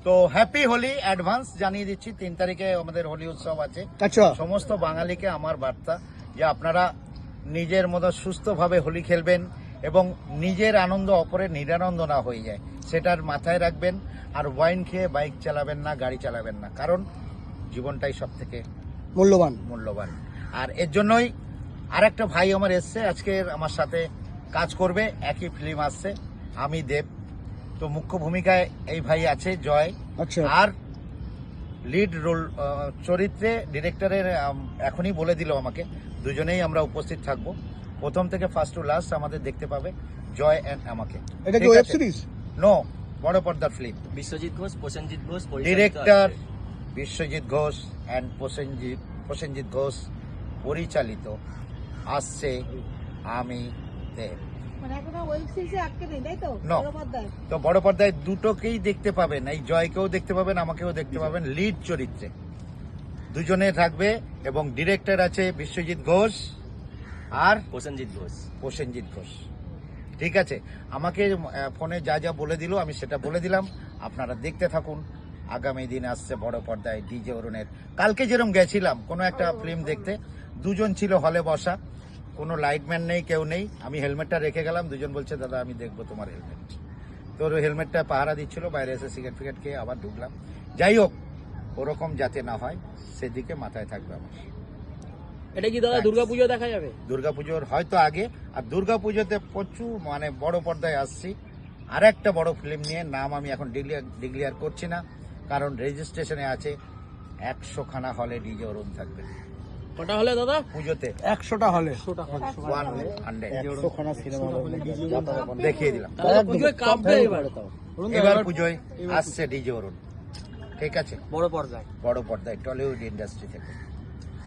তো happy Holi advance জানিয়ে দিচ্ছি। 3 তারিখে আমাদের হোলি উৎসব আছে। আচ্ছা, সমস্ত বাঙালিকে আমার বার্তা যে আপনারা নিজের মতো সুস্থভাবে হোলি খেলবেন এবং নিজের আনন্দ অপরের নিরানন্দ না হয়ে যায়, সেটার মাথায় রাখবেন। আর ওয়াইন খেয়ে বাইক চালাবেন না, গাড়ি চালাবেন না, কারণ জীবনটাই সব থেকে মূল্যবান। আর এর জন্যই আরেকটা ভাই আমার এসছে আজকে আমার সাথে কাজ করবে, একই ফিল্ম আসছে, আমি দেব। তো মুখ্য ভূমিকায় এই ভাই আছে জয়। আচ্ছা, আর লিড রোল চরিত্রে ডিরেক্টরের এখনই বলে দিল আমাকে, দুজনেই আমরা উপস্থিত থাকব। প্রথম থেকে ফার্স্ট টু লাস্ট আমাদের দেখতে পাবে জয় এন্ড আমাকে। এটা কি ওয়েব সিরিজ? নো, বড় পর্দার ফিল্ম। বিশ্বজিৎ ঘোষ, প্রসেনজিৎ ঘোষ পরিচালিত ডিরেক্টর আছে। বিশ্বজিৎ ঘোষ অ্যান্ড প্রসেনজিৎ ঘোষ পরিচালিত আসছে আমি দেব। মানে এখনো ওয়েব সিরিজে আটকে নেই, তাই তো? No. বড় পর্দায়। তো বড় পর্দায় দুটোকেই দেখতে পাবেন, এই জয়কেও দেখতে পাবেন, আমাকেও দেখতে পাবেন লিড চরিত্রে, দুজনে থাকবে। এবং ডিরেক্টর আছে বিশ্বজিৎ ঘোষ আর প্রসেনজিৎ ঘোষ। প্রসেনজিৎ ঘোষ। ঠিক আছে, আমাকে ফোনে যা যা বলে দিল আমি সেটা বলে দিলাম, আপনারা দেখতে থাকুন। আগামী দিন আসছে বড় পর্দায় ডিজে অরুণের। কালকে যেরকম গেছিলাম কোনো একটা ফিল্ম দেখতে, দুজন ছিল হলে বসা, কোনো লাইটম্যান নেই, কেউ নেই, আমি হেলমেটটা রেখে গেলাম, দুজন বলছে দাদা আমি দেখবো তোমার হেলমেট। তোর হেলমেটটা পাহারা দিচ্ছিল, বাইরে এসে সিগারেট ফিগারেট খেয়ে আবার ঢুকলাম। যাই হোক, ওরকম যাতে না হয় সেদিকে মাথায় থাকবে আমার। এটা কি দাদা দুর্গাপুজো দেখা যাবে? দুর্গাপুজোর হয়তো আগে, আর দুর্গাপুজোতে প্রচুর মানে বড় পর্দায় আসছি আর একটা বড় ফিল্ম নিয়ে, নাম আমি এখন ডিক্লিয়ার করছি না, কারণ রেজিস্ট্রেশনে আছে 100খানা হলে ডিজে অরুণ থাকবে কটা হলে দাদা? পুজোতে। 100টা হলে 100 সিনেমা দেখিয়ে দিলাম। দাদা পুজোয় কাঁপবে এবার। এবার পুজোয় আসছে ডিজে অরুণ। ঠিক আছে, বড় পর্দায়। বড় পর্দায় টলিউড ইন্ডাস্ট্রি থেকে।